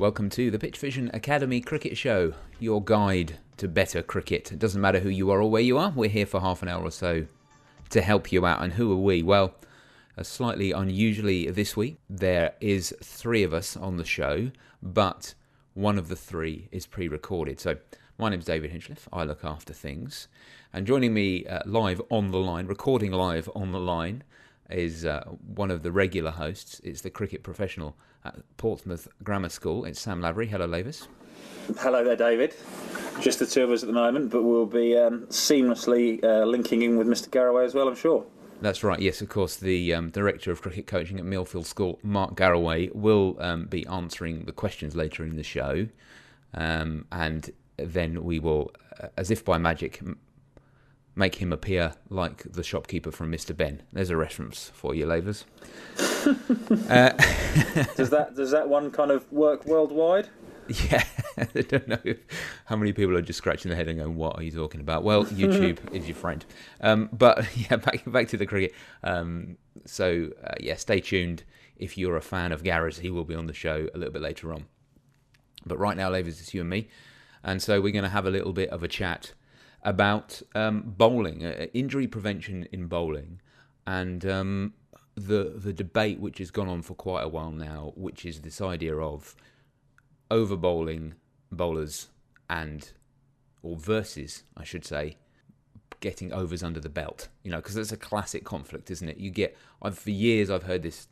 Welcome to the Pitch Vision Academy Cricket Show, your guide to better cricket. It doesn't matter who you are or where you are, we're here for half an hour or so to help you out. And who are we? Well, slightly unusually this week, there is three of us on the show, but one of the three is pre-recorded. So my name's David Hinchliffe, I look after things. And joining me live on the line, recording live on the line, is one of the regular hosts. It's the cricket professional at Portsmouth Grammar School. It's Sam Lavery. Hello, Lavis. Hello there, David. Just the two of us at the moment, but we'll be seamlessly linking in with Mr. Garaway as well, I'm sure. That's right. Yes, of course. The Director of Cricket Coaching at Millfield School, Mark Garaway, will be answering the questions later in the show. And then we will, as if by magic, make him appear like the shopkeeper from Mr. Ben. There's a reference for you, Lavers. Does that one kind of work worldwide? Yeah, I don't know how many people are just scratching their head and going, "What are you talking about?" Well, YouTube is your friend. But yeah, back to the cricket. So stay tuned if you're a fan of Gareth's. He will be on the show a little bit later on. But right now, Lavers, it's you and me, and so we're going to have a little bit of a chat about bowling, injury prevention in bowling, and the debate which has gone on for quite a while now, which is this idea of over bowling bowlers versus, I should say, getting overs under the belt. You know, because that's a classic conflict, isn't it? For years I've heard this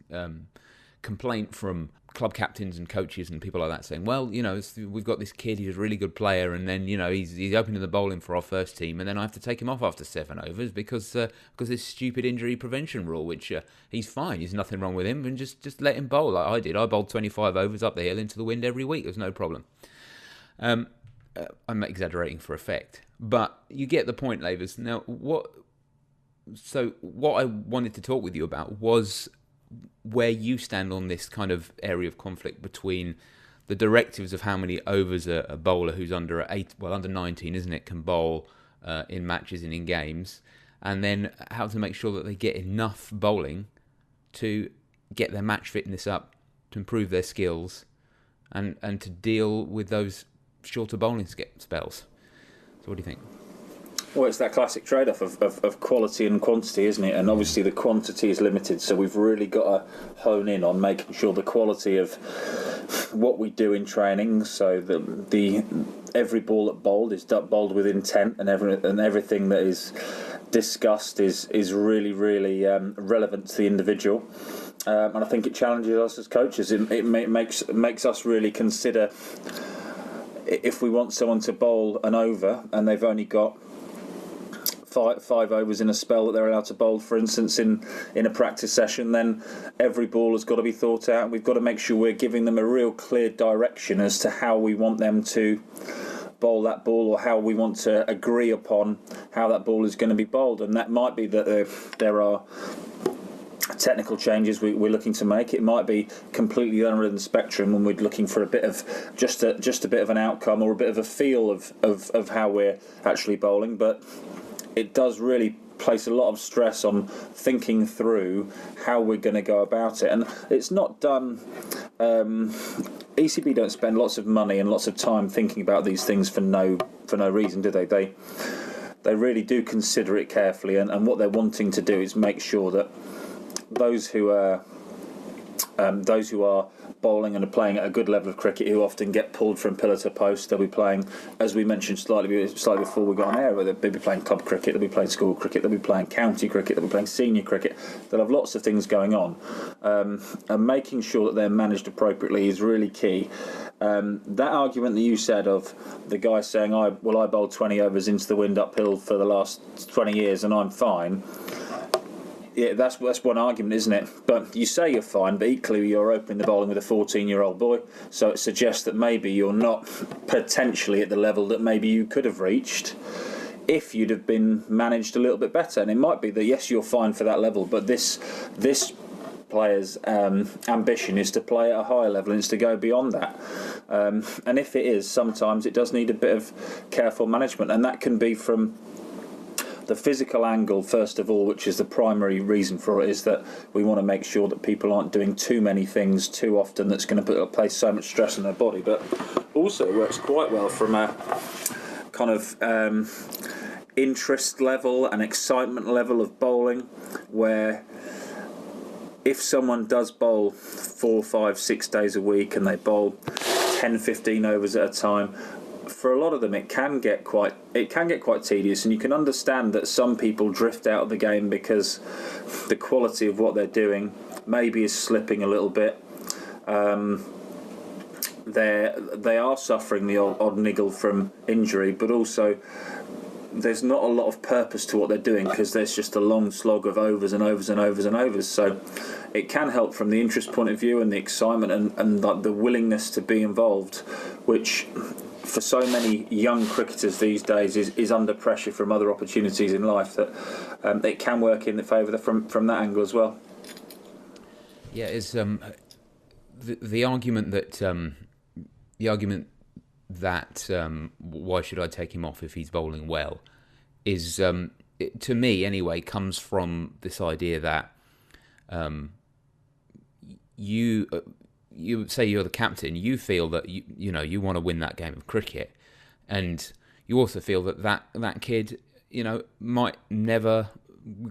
complaint from club captains and coaches and people like that saying, well, you know, we've got this kid, he's a really good player, and then, you know, he's opening the bowling for our first team, and then I have to take him off after 7 overs because this stupid injury prevention rule, which he's fine, there's nothing wrong with him, and just let him bowl like I did. I bowled 25 overs up the hill into the wind every week, there's no problem. I'm exaggerating for effect, but you get the point, Lavers. Now, what I wanted to talk with you about was where you stand on this kind of area of conflict between the directives of how many overs a bowler who's under 19, isn't it, can bowl in matches and in games, and then how to make sure that they get enough bowling to get their match fitness up, to improve their skills, and to deal with those shorter bowling spells. So what do you think? Well, it's that classic trade-off of quality and quantity, isn't it? And obviously the quantity is limited, so we've really got to hone in on making sure the quality of what we do in training, so the every ball that bowled is bowled with intent, and everything that is discussed is really, really relevant to the individual. And I think it challenges us as coaches. It makes us really consider if we want someone to bowl an over and they've only got five overs in a spell that they're allowed to bowl, for instance, in a practice session, then every ball has got to be thought out, and we've got to make sure we're giving them a real clear direction as to how we want them to bowl that ball, or how we want to agree upon how that ball is going to be bowled. And that might be that there are technical changes we're looking to make. It might be completely the other end of the spectrum when we're looking for a bit of just a bit of an outcome or a bit of a feel of how we're actually bowling. But it does really place a lot of stress on thinking through how we're going to go about it, and it's not done. ECB don't spend lots of money and lots of time thinking about these things for no reason, do they? They really do consider it carefully, and what they're wanting to do is make sure that those who are bowling and are playing at a good level of cricket, who often get pulled from pillar to post, they'll be playing, as we mentioned slightly before we got on air, they'll be playing club cricket, they'll be playing school cricket, they'll be playing county cricket, they'll be playing senior cricket. They'll have lots of things going on, and making sure that they're managed appropriately is really key. That argument that you said of the guy saying, I bowled 20 overs into the wind uphill for the last 20 years and I'm fine. Yeah, that's one argument, isn't it? But you say you're fine, but equally you're opening the bowling with a 14-year-old boy, so it suggests that maybe you're not potentially at the level that maybe you could have reached if you'd have been managed a little bit better. And it might be that, yes, you're fine for that level, but this player's ambition is to play at a higher level and it's to go beyond that. And if it is, sometimes it does need a bit of careful management, and that can be from The physical angle, first of all, which is the primary reason for it, is that we want to make sure that people aren't doing too many things too often that's going to place so much stress on their body. But also it works quite well from a kind of interest level and excitement level of bowling, where if someone does bowl 4, 5, 6 days a week and they bowl 10, 15 overs at a time, for a lot of them it can get quite tedious, and you can understand that some people drift out of the game because the quality of what they're doing maybe is slipping a little bit. They are suffering the odd niggle from injury, but also there's not a lot of purpose to what they're doing because there's just a long slog of overs and overs and overs and overs. So it can help from the interest point of view and the excitement and like the willingness to be involved, which for so many young cricketers these days is under pressure from other opportunities in life, that it can work in the favour from that angle as well. Yeah, it's the argument that why should I take him off if he's bowling well is, to me anyway, comes from this idea that you say you're the captain, you feel that you want to win that game of cricket, and you also feel that kid might never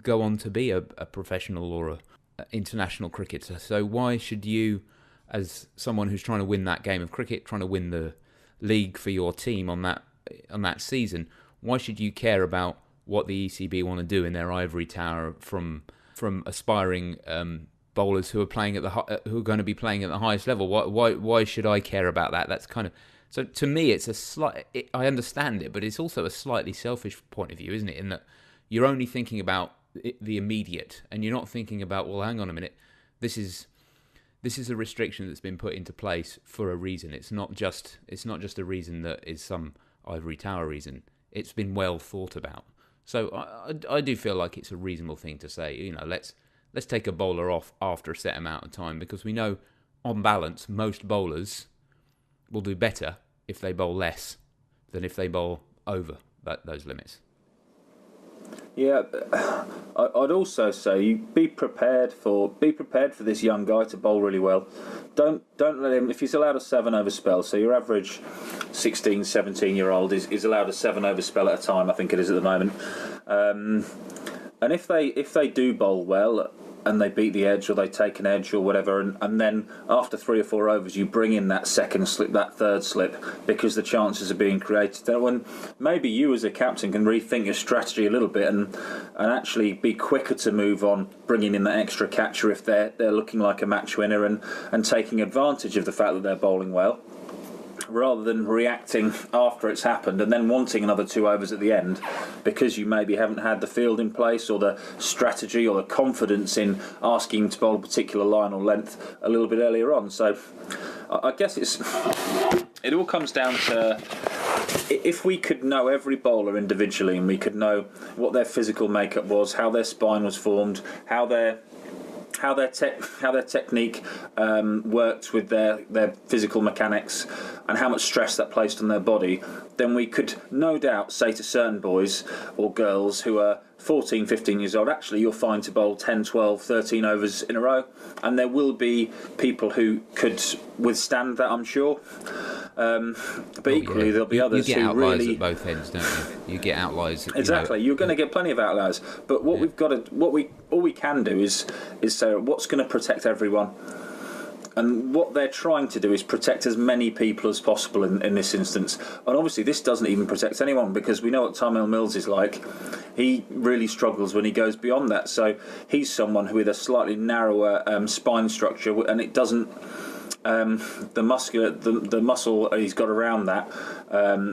go on to be a professional or a international cricketer. So why should you, as someone who's trying to win that game of cricket, trying to win the league for your team on that season, why should you care about what the ECB want to do in their ivory tower from aspiring bowlers who are who are going to be playing at the highest level? Why should I care about that? That's kind of, so to me it's I understand it, but it's also a slightly selfish point of view, isn't it? In that you're only thinking about the immediate, and you're not thinking about, well, hang on a minute, this is a restriction that's been put into place for a reason. It's not just a reason that is some ivory tower reason. It's been well thought about. So I do feel like it's a reasonable thing to say, let's take a bowler off after a set amount of time, because we know on balance most bowlers will do better if they bowl less than if they bowl over those limits. Yeah, I'd also say be prepared for this young guy to bowl really well. Don't let him, if he's allowed a 7-over spell, so your average 16, 17-year-old is allowed a 7-over spell at a time, I think it is at the moment. And if they do bowl well and they beat the edge or they take an edge or whatever, and then after 3 or 4 overs you bring in that second slip, that third slip, because the chances are being created, then when maybe you as a captain can rethink your strategy a little bit and actually be quicker to move on, bringing in that extra catcher if they're looking like a match winner, and taking advantage of the fact that they're bowling well, rather than reacting after it's happened and then wanting another 2 overs at the end because you maybe haven't had the field in place or the strategy or the confidence in asking to bowl a particular line or length a little bit earlier on. So I guess it all comes down to, if we could know every bowler individually and we could know what their physical makeup was, how their spine was formed, how their technique worked with their physical mechanics, and how much stress that placed on their body, then we could no doubt say to certain boys or girls who are 14, 15 years old, actually you're fine to bowl 10, 12, 13 overs in a row, and there will be people who could withstand that, I'm sure. But equally, there'll be others you get who outliers really at both ends, don't you? You get outliers. Exactly. You're going to get plenty of outliers. But what we've got to, all we can do is say what's going to protect everyone. And what they're trying to do is protect as many people as possible in this instance. And obviously this doesn't even protect anyone, because we know what Tymal Mills is like. He really struggles when he goes beyond that. So he's someone with a slightly narrower spine structure, and it doesn't... the muscle he's got around that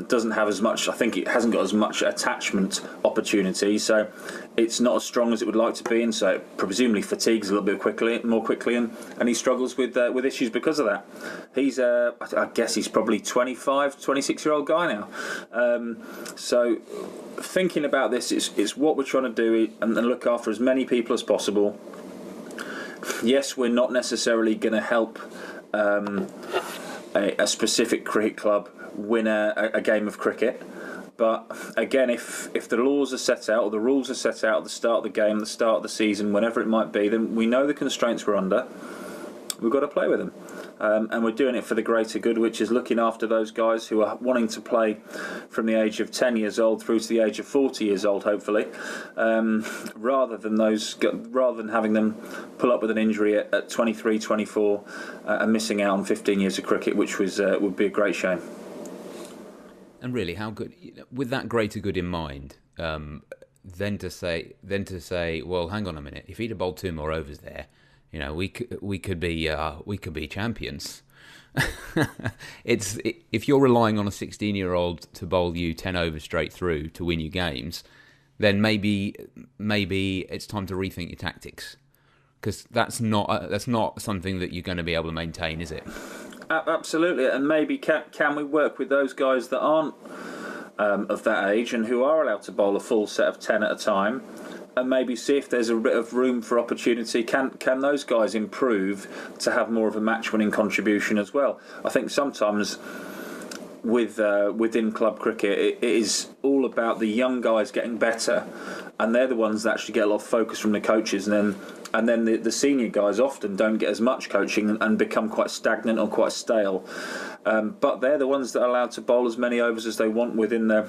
doesn't have as much. I think it hasn't got as much attachment opportunity, so it's not as strong as it would like to be, and so it presumably fatigues a little bit more quickly, and he struggles with issues because of that. He's I guess he's probably 25, 26-year-old guy now. So thinking about this, it's what we're trying to do and look after as many people as possible. Yes, we're not necessarily going to help a specific cricket club win a game of cricket, But again, if the laws are set out or the rules are set out at the start of the game, the start of the season, whenever it might be, then we know the constraints we're under. We've got to play with them. And we're doing it for the greater good, which is looking after those guys who are wanting to play from the age of 10 years old through to the age of 40 years old, hopefully, rather than having them pull up with an injury at 23, 24 and missing out on 15 years of cricket, which would be a great shame. And really, how good, with that greater good in mind, then to say, well, hang on a minute, if he'd have bowled 2 more overs there, we could be champions. If you're relying on a 16-year-old to bowl you 10 overs straight through to win you games, then maybe it's time to rethink your tactics, because that's not something that you're going to be able to maintain, is it? Absolutely, and maybe can we work with those guys that aren't of that age and who are allowed to bowl a full set of 10 at a time, and maybe see if there's a bit of room for opportunity. Can those guys improve to have more of a match-winning contribution as well? I think sometimes within club cricket, it is all about the young guys getting better, and they're the ones that actually get a lot of focus from the coaches, and then the senior guys often don't get as much coaching and become quite stagnant or quite stale. But they're the ones that are allowed to bowl as many overs as they want within the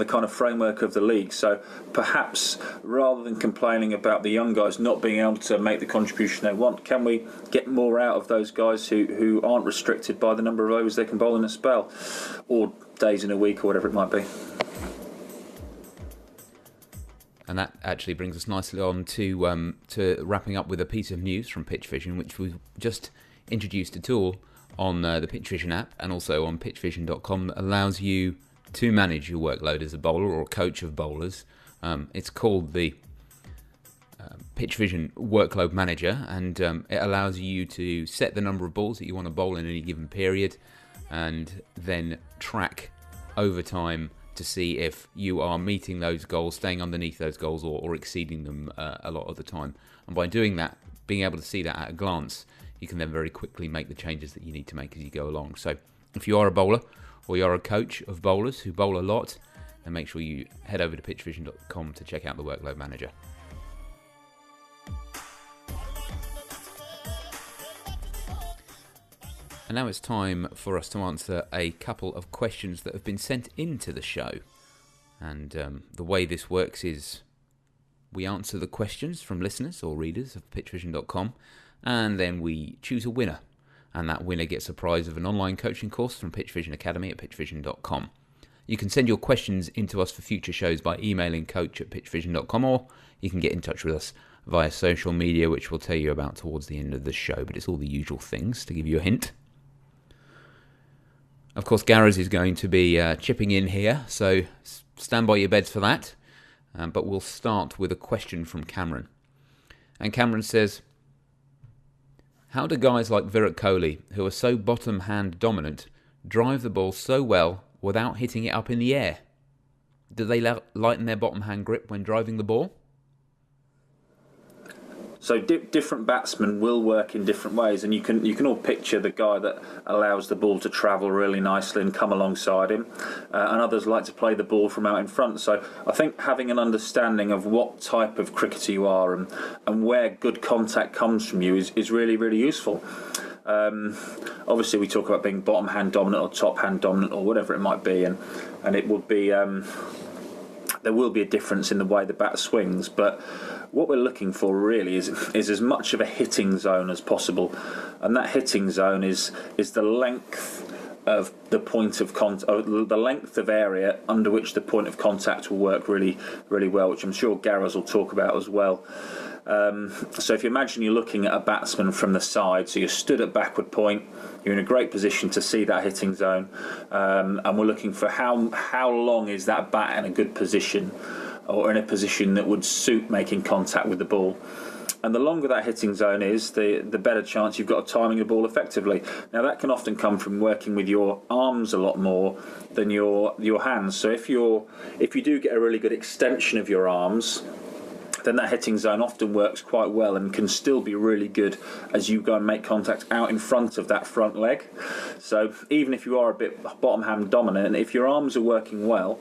kind of framework of the league. So perhaps rather than complaining about the young guys not being able to make the contribution they want, can we get more out of those guys who aren't restricted by the number of overs they can bowl in a spell, or days in a week, or whatever it might be? And that actually brings us nicely on to wrapping up with a piece of news from PitchVision, which we've just introduced a tool on the PitchVision app and also on PitchVision.com that allows you to manage your workload as a bowler or a coach of bowlers. It's called the PitchVision Workload Manager, and it allows you to set the number of balls that you want to bowl in any given period, and then track over time to see if you are meeting those goals, staying underneath those goals, or exceeding them a lot of the time. And by doing that, being able to see that at a glance, you can then very quickly make the changes that you need to make as you go along. So if you are a bowler, or you're a coach of bowlers who bowl a lot, then make sure you head over to pitchvision.com to check out the Workload Manager. And now it's time for us to answer a couple of questions that have been sent into the show. And the way this works is we answer the questions from listeners or readers of pitchvision.com, and then we choose a winner. And that winner gets a prize of an online coaching course from PitchVision Academy at pitchvision.com. You can send your questions into us for future shows by emailing coach@pitchvision.com, or you can get in touch with us via social media, which we'll tell you about towards the end of the show, but it's all the usual things to give you a hint. Of course, Gareth is going to be chipping in here, so stand by your beds for that. But we'll start with a question from Cameron. And Cameron says, how do guys like Virat Kohli, who are so bottom hand dominant, drive the ball so well without hitting it up in the air? Do they lighten their bottom hand grip when driving the ball? So different batsmen will work in different ways, and you can all picture the guy that allows the ball to travel really nicely and come alongside him, and others like to play the ball from out in front. So I think having an understanding of what type of cricketer you are and where good contact comes from you is really, really useful. Obviously we talk about being bottom hand dominant or top hand dominant or whatever it might be, and it would be there will be a difference in the way the bat swings, but what we're looking for really is as much of a hitting zone as possible, and that hitting zone is the length of the point of the length of area under which the point of contact will work really, really well, which I'm sure Gareth will talk about as well. So if you imagine you're looking at a batsman from the side, so you're stood at backward point, you're in a great position to see that hitting zone, and we're looking for how long is that bat in a good position, or in a position that would suit making contact with the ball. And the longer that hitting zone is, the better chance you've got of timing the ball effectively. Now that can often come from working with your arms a lot more than your hands. So if you do get a really good extension of your arms, then that hitting zone often works quite well and can still be really good as you go and make contact out in front of that front leg. So even if you are a bit bottom hand dominant, if your arms are working well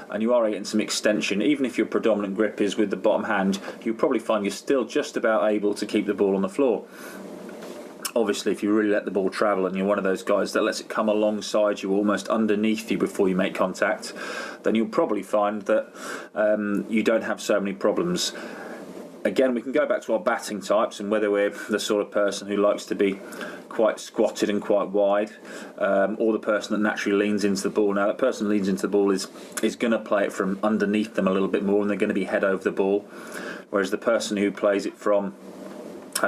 and you are getting some extension, even if your predominant grip is with the bottom hand, you'll probably find you're still just about able to keep the ball on the floor. Obviously, if you really let the ball travel and you're one of those guys that lets it come alongside you, almost underneath you before you make contact, then you'll probably find that you don't have so many problems. Again, we can go back to our batting types and whether we're the sort of person who likes to be quite squatted and quite wide, or the person that naturally leans into the ball. Now, that person who leans into the ball is going to play it from underneath them a little bit more, and they're going to be head over the ball, whereas the person who plays it from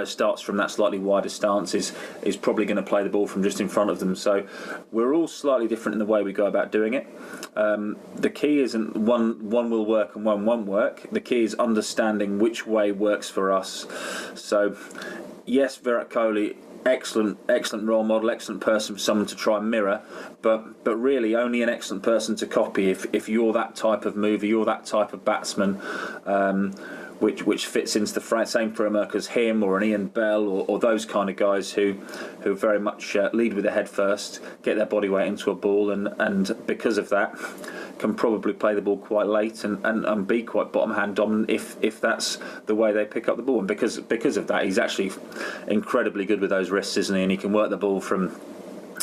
starts from that slightly wider stance is probably going to play the ball from just in front of them. So we're all slightly different in the way we go about doing it. The key isn't one will work and one won't work. The key is understanding which way works for us. So yes, Virat Kohli, excellent role model, excellent person for someone to try and mirror, but really only an excellent person to copy if you're that type of mover, you're that type of batsman, which fits into the same framework as him or an Ian Bell or those kind of guys who very much lead with their head first, get their body weight into a ball, and because of that can probably play the ball quite late and be quite bottom hand dominant if that's the way they pick up the ball. And because of that, he's actually incredibly good with those wrists, isn't he? And he can work the ball from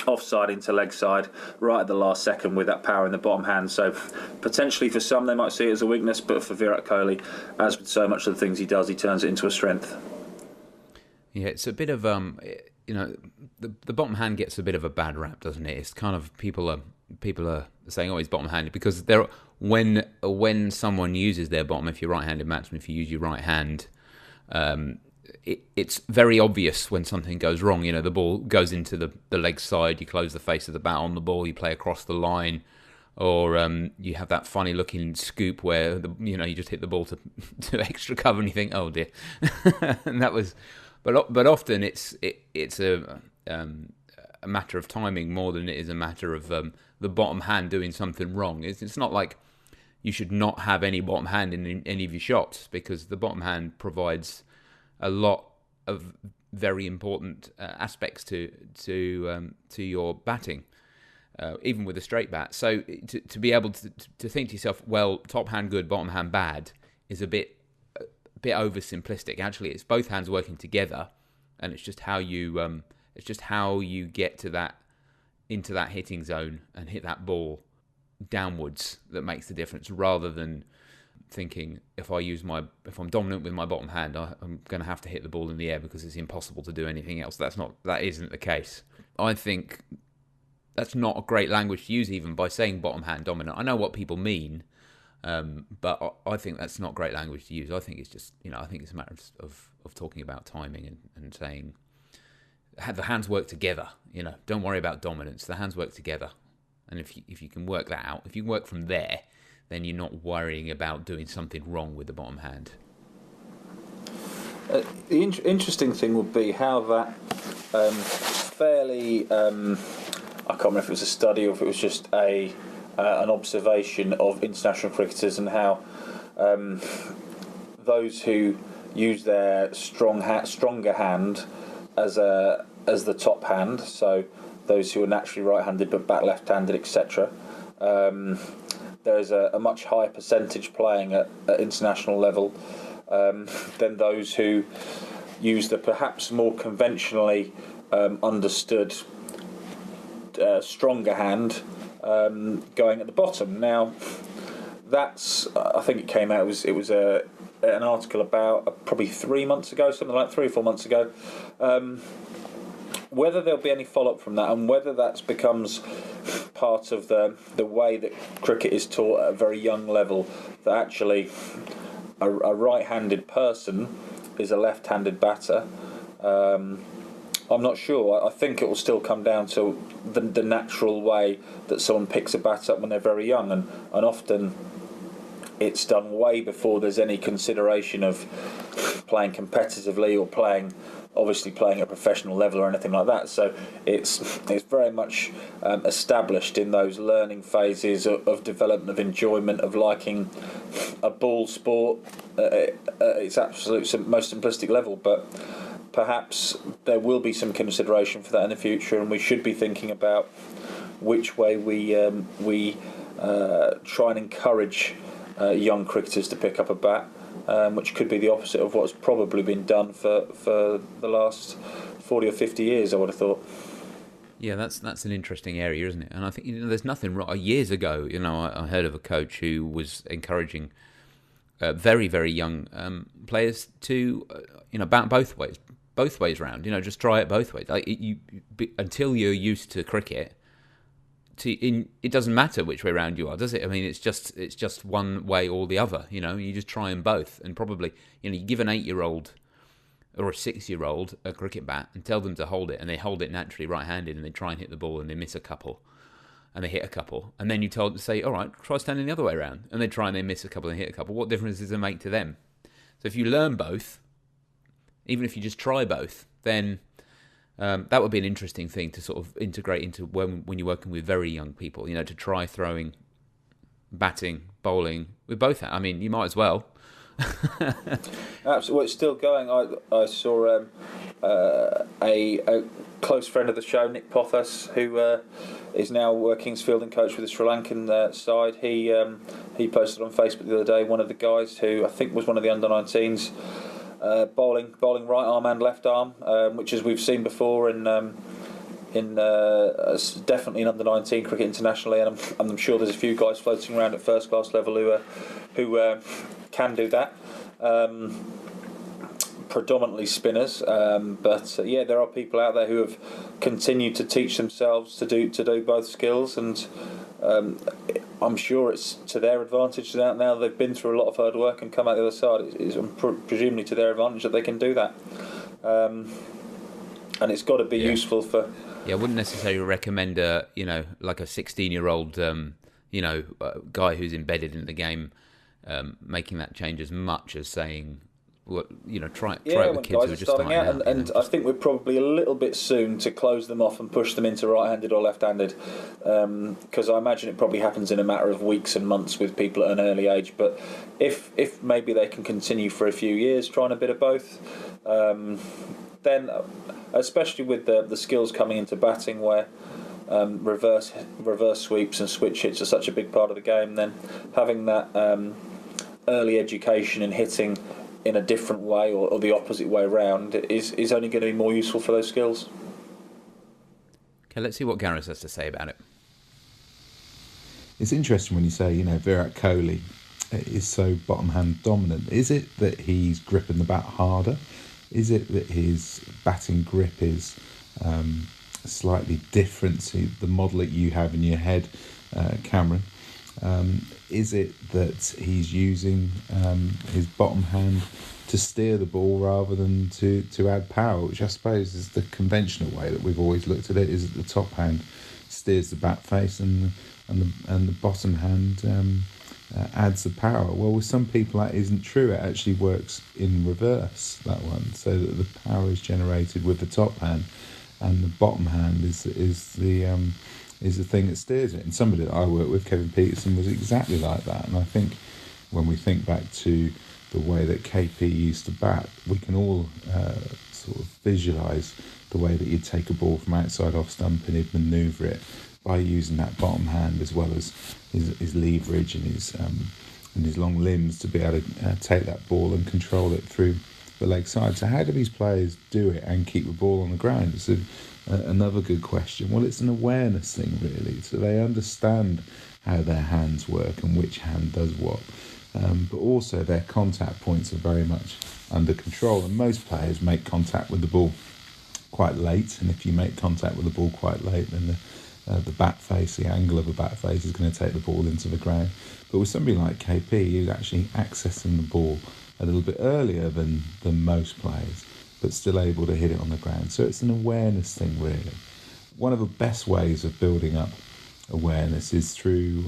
offside into leg side right at the last second with that power in the bottom hand. So potentially for some they might see it as a weakness, but for Virat Kohli, as with so much of the things he does, he turns it into a strength. Yeah, it's a bit of the bottom hand gets a bit of a bad rap, doesn't it? It's kind of people are saying, oh, he's bottom handed, because when someone uses their bottom, if you're right-handed batsman, if you use your right hand, it's very obvious when something goes wrong. The ball goes into the leg side, you close the face of the bat on the ball, you play across the line, or you have that funny looking scoop where you just hit the ball to extra cover and you think, oh dear. And that was, but often it's a matter of timing more than it is a matter of the bottom hand doing something wrong. It's not like you should not have any bottom hand in any of your shots, because the bottom hand provides a lot of very important aspects to your batting, even with a straight bat. So to be able to think to yourself, well, top hand good, bottom hand bad, is a bit oversimplistic. Actually, it's both hands working together, and it's just how you get to that, into that hitting zone and hit that ball downwards, that makes the difference, rather than thinking if I'm dominant with my bottom hand, I'm going to have to hit the ball in the air because it's impossible to do anything else. That isn't the case. I think that's not a great language to use, even by saying bottom hand dominant. I know what people mean, but I think that's not great language to use. I think it's just, I think it's a matter of talking about timing and saying the hands work together. Don't worry about dominance. The hands work together, and if you can work that out, if you work from there, then you're not worrying about doing something wrong with the bottom hand. The interesting thing would be how that fairly, I can't remember if it was a study or if it was just an observation of international cricketers, and how those who use their stronger hand as the top hand, so those who are naturally right-handed but bat left-handed, etc., there's a much higher percentage playing at international level than those who use the perhaps more conventionally understood stronger hand going at the bottom. Now, that's, I think it came out, it was an article about probably 3 months ago, something like 3 or 4 months ago. Whether there'll be any follow-up from that, and whether that becomes part of the way that cricket is taught at a very young level, that actually a right-handed person is a left-handed batter, I'm not sure. I think it will still come down to the natural way that someone picks a bat up when they're very young, and often it's done way before there's any consideration of playing competitively or playing obviously playing at a professional level or anything like that. So it's very much established in those learning phases of development, of enjoyment, of liking a ball sport at its absolute most simplistic level. But perhaps there will be some consideration for that in the future, and we should be thinking about which way we try and encourage young cricketers to pick up a bat, which could be the opposite of what's probably been done for the last 40 or 50 years, I would have thought. Yeah, that's an interesting area, isn't it? And I think there's nothing wrong. Years ago, I heard of a coach who was encouraging very, very young players to bat both ways round. Just try it both ways. Until you're used to cricket. It doesn't matter which way round you are, does it? I mean, it's just one way or the other. You just try them both, and probably you give an 8-year-old or a 6-year-old a cricket bat and tell them to hold it, and they hold it naturally right-handed, and they try and hit the ball, and they miss a couple, and they hit a couple, and then you say, all right, try standing the other way around, and they try and they miss a couple and hit a couple. What difference does it make to them? So if you learn both, even if you just try both, then that would be an interesting thing to sort of integrate into when you're working with very young people, to try throwing, batting, bowling with both. I mean, you might as well. Absolutely, well, it's still going. I saw a close friend of the show, Nick Pothas, who is now working as fielding coach with the Sri Lankan side. He posted on Facebook the other day one of the guys who I think was one of the under-19s. Bowling right arm and left arm, which as we've seen before in definitely in under-19 cricket internationally, and I'm sure there's a few guys floating around at first class level who can do that. Predominantly spinners, but there are people out there who have continued to teach themselves to do both skills, and I'm sure it's to their advantage now they've been through a lot of hard work and come out the other side. It's presumably to their advantage that they can do that, and it's got to be useful for. Yeah, I wouldn't necessarily recommend like a 16-year-old guy who's embedded in the game making that change as much as saying, well, try it with kids who are just starting out. And I think we're probably a little bit soon to close them off and push them into right-handed or left-handed, because I imagine it probably happens in a matter of weeks and months with people at an early age. But if maybe they can continue for a few years trying a bit of both, then especially with the skills coming into batting where reverse sweeps and switch hits are such a big part of the game, then having that early education in hitting in a different way or the opposite way round is only going to be more useful for those skills. Okay, let's see what Gareth has to say about it. It's interesting when you say, Virat Kohli is so bottom hand dominant. Is it that he's gripping the bat harder? Is it that his batting grip is slightly different to the model that you have in your head, Cameron? Is it that he's using his bottom hand to steer the ball rather than to add power, which I suppose is the conventional way that we've always looked at it, is that the top hand steers the bat face and the bottom hand adds the power. Well, with some people that isn't true. It actually works in reverse, that one, so that the power is generated with the top hand and the bottom hand is the thing that steers it. And somebody that I work with, Kevin Peterson, was exactly like that. And I think when we think back to the way that KP used to bat, we can all sort of visualise the way that you'd take a ball from outside off stump and he'd manoeuvre it by using that bottom hand as well as his leverage and his long limbs to be able to take that ball and control it through the leg side. So how do these players do it and keep the ball on the ground? It's another good question. Well, it's an awareness thing, really. So they understand how their hands work and which hand does what. But also their contact points are very much under control. And most players make contact with the ball quite late. And if you make contact with the ball quite late, then the bat face, the angle of the bat face is going to take the ball into the ground. But with somebody like KP, he's actually accessing the ball a little bit earlier than most players, but still able to hit it on the ground. So it's an awareness thing, really. One of the best ways of building up awareness is through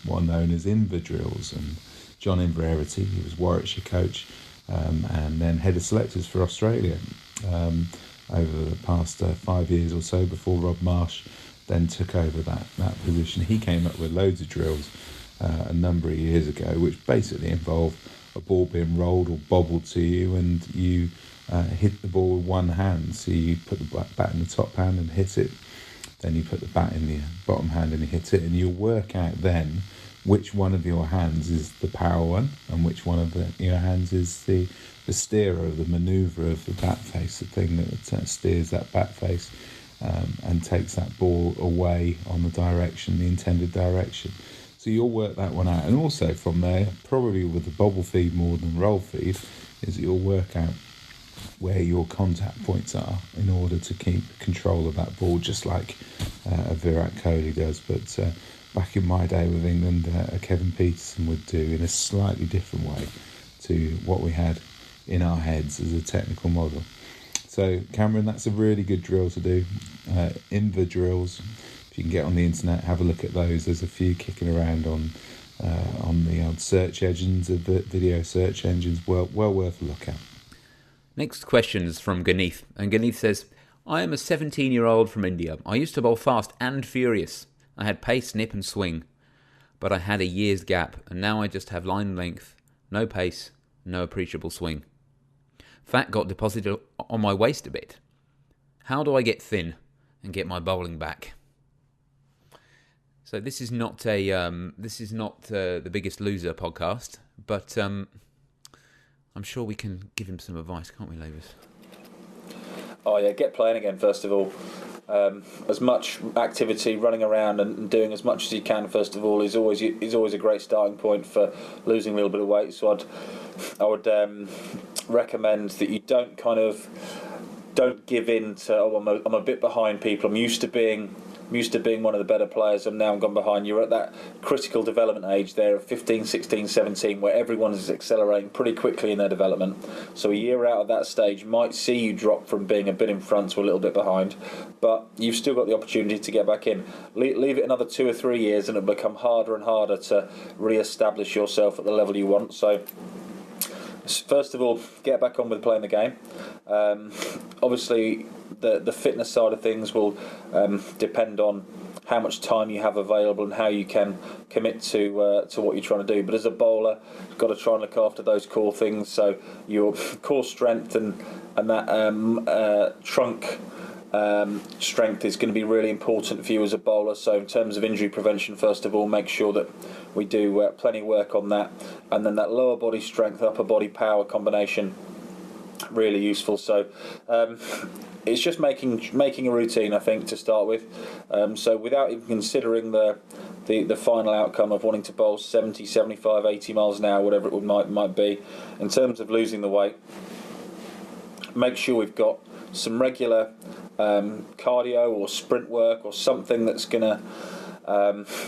what are known as Inver drills. And John Inverarity, he was Warwickshire coach and then head of selectors for Australia. over the past 5 years or so before Rob Marsh then took over that position. He came up with loads of drills a number of years ago, which basically involve a ball being rolled or bobbled to you, and you hit the ball with one hand. So you put the bat in the top hand and hit it, then you put the bat in the bottom hand and you hit it, and you'll work out then which one of your hands is the power one and which one of your hands is the steerer, of the manoeuvre of the bat face, the thing that steers that bat face and takes that ball away on the intended direction. So you'll work that one out. And also from there, probably with the bobble feed more than roll feed, is that you'll work out where your contact points are in order to keep control of that ball, just like a Virat Kohli does. But back in my day with England, Kevin Peterson would do in a slightly different way to what we had in our heads as a technical model. So Cameron, that's a really good drill to do. Inver drills, if you can get on the internet, have a look at those. There's a few kicking around on the old search engines, the video search engines. Well worth a look at. Next question is from Ganeeth, and Ganeeth says, I am a 17-year-old from India. I used to bowl fast and furious. I had pace, nip and swing, but I had a year's gap, and now I just have line length, no pace, no appreciable swing. Fat got deposited on my waist a bit. How do I get thin and get my bowling back? So this is not the Biggest Loser podcast, but I'm sure we can give him some advice, can't we, Lavis? Oh yeah, get playing again first of all. As much activity, running around and doing as much as you can first of all is always a great starting point for losing a little bit of weight. So I would recommend that you don't give in to I'm a bit behind people. I'm used to being one of the better players, and now I'm gone behind. You're at that critical development age there of 15, 16, 17 where everyone is accelerating pretty quickly in their development. So a year out of that stage might see you drop from being a bit in front to a little bit behind, but you've still got the opportunity to get back in. Leave it another 2 or 3 years and it'll become harder and harder to re-establish yourself at the level you want. So first of all, get back on with playing the game. Obviously, the fitness side of things will depend on how much time you have available and how you can commit to what you're trying to do. But as a bowler, you've got to try and look after those core things. So your core strength and that trunk strength is going to be really important for you as a bowler. So in terms of injury prevention, first of all, make sure that we do plenty of work on that, and then that lower body strength, upper body power combination, really useful. So it's just making a routine, I think, to start with. So without even considering the final outcome of wanting to bowl 70, 75, 80 miles an hour, whatever it might be, in terms of losing the weight, make sure we've got some regular cardio or sprint work or something that's going to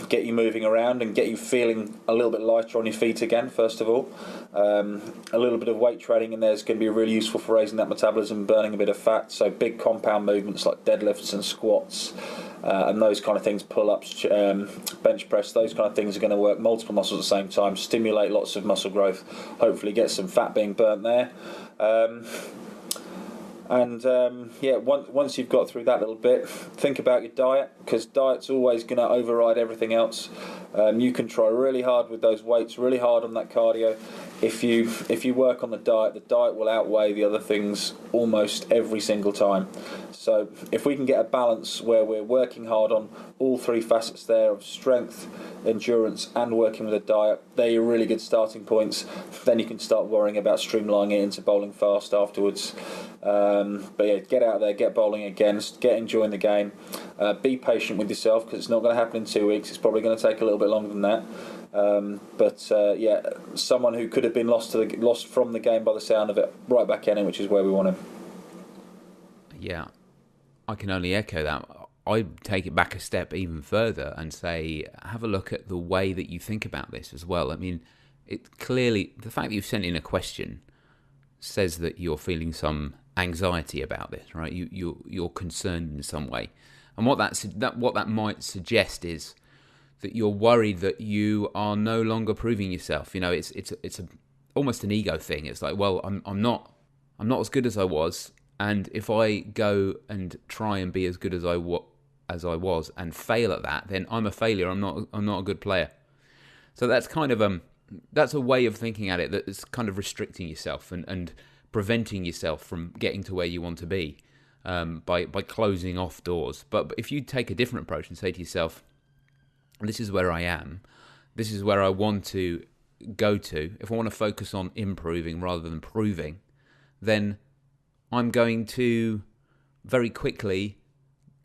get you moving around and get you feeling a little bit lighter on your feet again, first of all. A little bit of weight training in there is going to be really useful for raising that metabolism, burning a bit of fat. So big compound movements like deadlifts and squats and those kind of things, pull-ups, bench press, those kind of things are going to work multiple muscles at the same time, stimulate lots of muscle growth, hopefully get some fat being burnt there. Once you've got through that little bit, think about your diet, because diet's always going to override everything else. You can try really hard with those weights, really hard on that cardio. If you work on the diet will outweigh the other things almost every single time. So if we can get a balance where we're working hard on all three facets there of strength, endurance and working with a diet, they're your really good starting points. Then you can start worrying about streamlining it into bowling fast afterwards. But yeah, get out there, get bowling again, get enjoying the game. Be patient with yourself, because it's not going to happen in 2 weeks. It's probably going to take a little bit longer than that. Someone who could have been lost from the game by the sound of it, right back in it, which is where we want him. Yeah, I can only echo that. I'd take it back a step even further and say, have a look at the way that you think about this as well. I mean, it clearly, the fact that you've sent in a question says that you're feeling some anxiety about this, right? You're concerned in some way, and what that might suggest is that you're worried that you are no longer proving yourself. You know, it's almost an ego thing. It's like, well, I'm not as good as I was, And if I go and try and be as good as I was and fail at that, then I'm a failure. I'm not a good player. So that's kind of that's a way of thinking at it that's kind of restricting yourself and preventing yourself from getting to where you want to be by closing off doors. But if you take a different approach and say to yourself, this is where I am, this is where I want to go to, if I want to focus on improving rather than proving, then I'm going to very quickly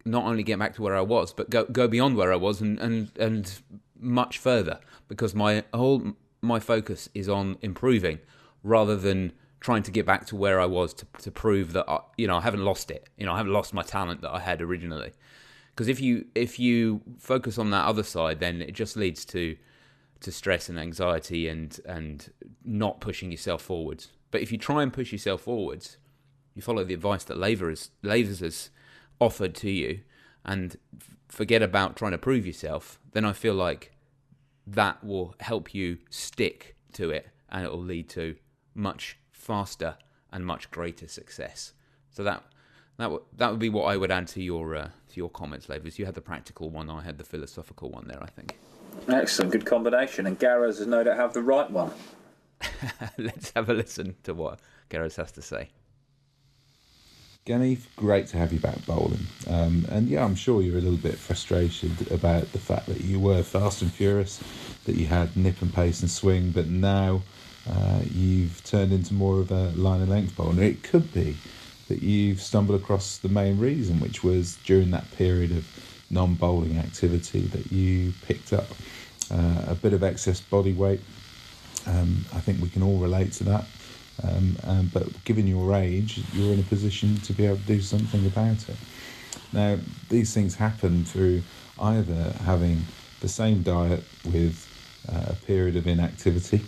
not only get back to where I was, but go beyond where I was and much further, because my focus is on improving rather than trying to get back to where I was to prove that I haven't lost it. I haven't lost my talent that I had originally. Because if you focus on that other side, then it just leads to stress and anxiety and not pushing yourself forwards. But if you try and push yourself forwards, you follow the advice that Lavers has offered to you and forget about trying to prove yourself, then I feel like that will help you stick to it and it will lead to much faster and much greater success. So that would be what I would add to your comments, Lavers. You had the practical one, I had the philosophical one there, I think. Excellent, good combination. And Gareth has no doubt have the right one. Let's have a listen to what Gareth has to say. Genny, great to have you back bowling. And yeah, I'm sure you're a little bit frustrated about the fact that you were fast and furious, that you had nip and pace and swing, but now you've turned into more of a line and length bowler. It could be that you've stumbled across the main reason, which was during that period of non-bowling activity that you picked up a bit of excess body weight. I think we can all relate to that. But given your age, you're in a position to be able to do something about it. Now, these things happen through either having the same diet with a period of inactivity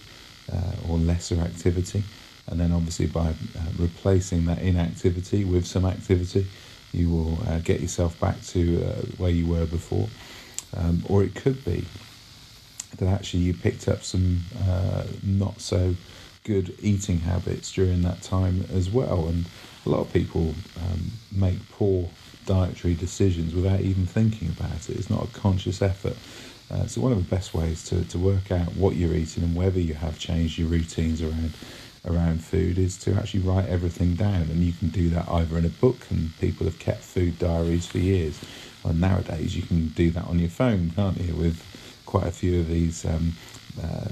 or lesser activity, and then obviously by replacing that inactivity with some activity, you will get yourself back to where you were before. Or it could be that actually you picked up some not so good eating habits during that time as well, and a lot of people make poor dietary decisions without even thinking about it. It's not a conscious effort. So one of the best ways to work out what you're eating and whether you have changed your routines around food is to actually write everything down, and you can do that either in a book, and people have kept food diaries for years, or nowadays you can do that on your phone, can't you, with quite a few of these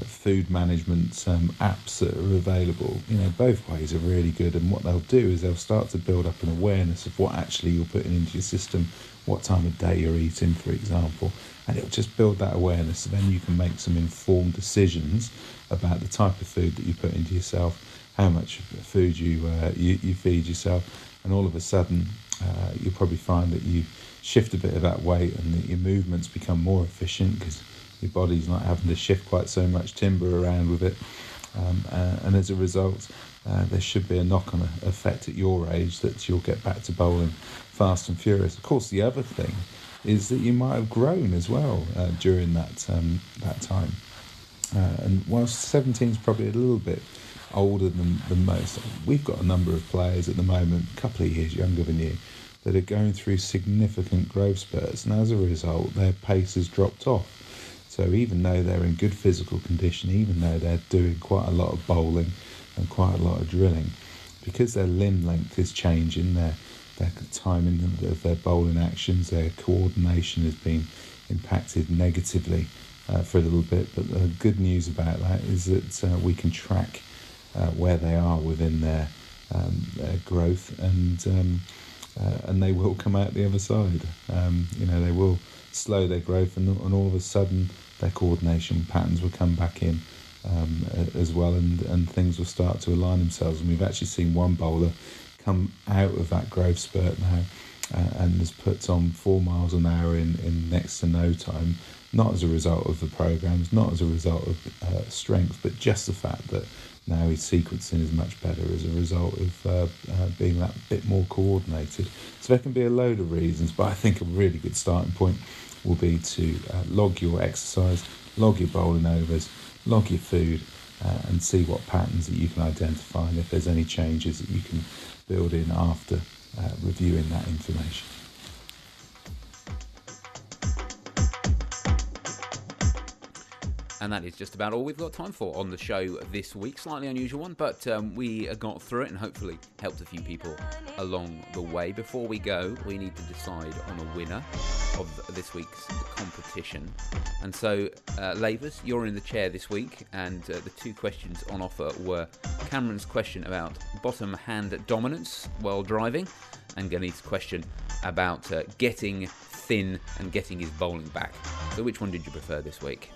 food management apps that are available. Both ways are really good, and what they'll do is they'll start to build up an awareness of what actually you're putting into your system, what time of day you're eating, for example, and it'll just build that awareness, so then you can make some informed decisions about the type of food that you put into yourself, how much food you feed yourself, and all of a sudden you'll probably find that you shift a bit of that weight and that your movements become more efficient because your body's not having to shift quite so much timber around with it, and as a result there should be a knock-on effect at your age that you'll get back to bowling fast and furious. Of course, the other thing is that you might have grown as well during that time. And whilst 17 is probably a little bit older than most, we've got a number of players at the moment, a couple of years younger than you, that are going through significant growth spurts, and as a result their pace has dropped off. So even though they're in good physical condition, even though they're doing quite a lot of bowling and quite a lot of drilling, because their limb length is changing, their timing of their bowling actions, their coordination has been impacted negatively for a little bit. But the good news about that is that we can track where they are within their growth, and they will come out the other side. They will slow their growth, and all of a sudden their coordination patterns will come back in as well, and things will start to align themselves. And we've actually seen one bowler come out of that growth spurt now and has put on 4 miles an hour in next to no time, not as a result of the programs, not as a result of strength, but just the fact that now his sequencing is much better as a result of being that bit more coordinated. So there can be a load of reasons, but I think a really good starting point will be to log your exercise, log your bowling overs, log your food, and see what patterns that you can identify, and if there's any changes that you can build in after reviewing that information. And that is just about all we've got time for on the show this week. Slightly unusual one, but we got through it and hopefully helped a few people along the way. Before we go, we need to decide on a winner of this week's competition. And so, Lavers, you're in the chair this week, and the two questions on offer were Cameron's question about bottom hand dominance while driving, and Ganith's question about getting thin and getting his bowling back. So which one did you prefer this week?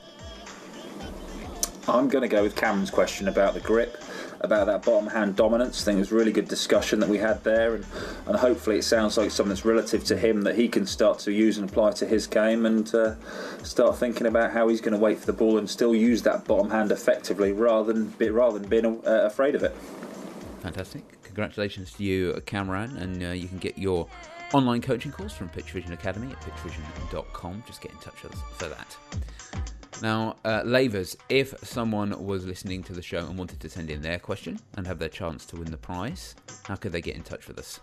I'm going to go with Cameron's question about the grip, about that bottom hand dominance. I think it was a really good discussion that we had there, and hopefully it sounds like something that's relative to him that he can start to use and apply to his game, and start thinking about how he's going to wait for the ball and still use that bottom hand effectively rather than being afraid of it. Fantastic. Congratulations to you, Cameron, and you can get your online coaching course from PitchVision Academy at pitchvision.com. Just get in touch with us for that. Now, Lavers, if someone was listening to the show and wanted to send in their question and have their chance to win the prize, how could they get in touch with us?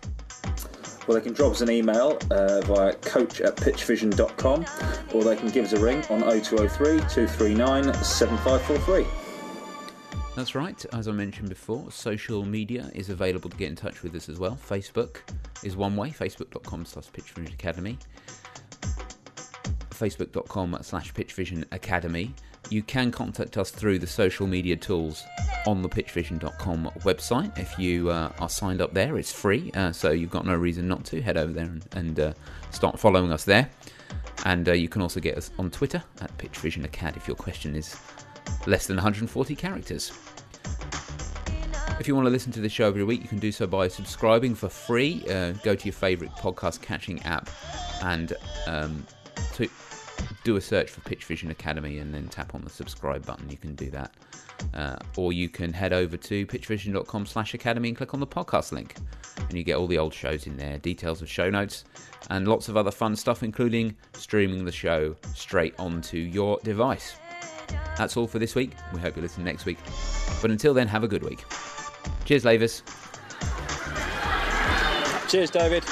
Well, they can drop us an email via coach@pitchvision.com, or they can give us a ring on 0203 239 7543. That's right. As I mentioned before, social media is available to get in touch with us as well. Facebook is one way, facebook.com/PitchVision Academy. Facebook.com/PitchVision Academy. You can contact us through the social media tools on the pitchvision.com website. If you are signed up there, it's free, so you've got no reason not to. Head over there and start following us there. And you can also get us on Twitter at PitchVisionAcad if your question is less than 140 characters. If you want to listen to the show every week, you can do so by subscribing for free. Go to your favourite podcast catching app and do a search for PitchVision Academy and then tap on the subscribe button. You can do that. Or you can head over to pitchvision.com/academy and click on the podcast link. And you get all the old shows in there, details of show notes, and lots of other fun stuff, including streaming the show straight onto your device. That's all for this week. We hope you listen next week. But until then, have a good week. Cheers, Lavers. Cheers, David.